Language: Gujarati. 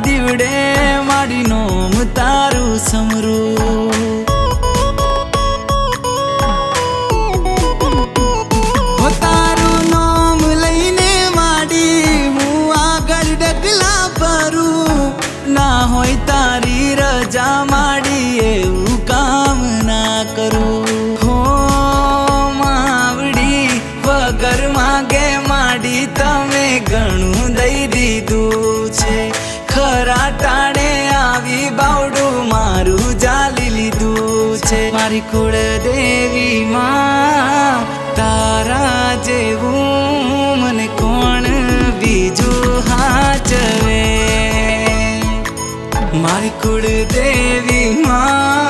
દીવડે માડી નોમ તારું સમરું તારું નામ લઈને માડી હું આગળ ડગલા ભરું ના હોય તારી રજા માડી એવું કામ ના કરું હો માવડી વગર માગે માડી તમે ઘણું દઈ દીધું છે ખરા ટાણે આવી બાવડું મારું જાલી લીધું છે મારી કુળ દેવી માં તારા જેવું મને કોણ બીજું હાચવે મારી કુળ દેવી માં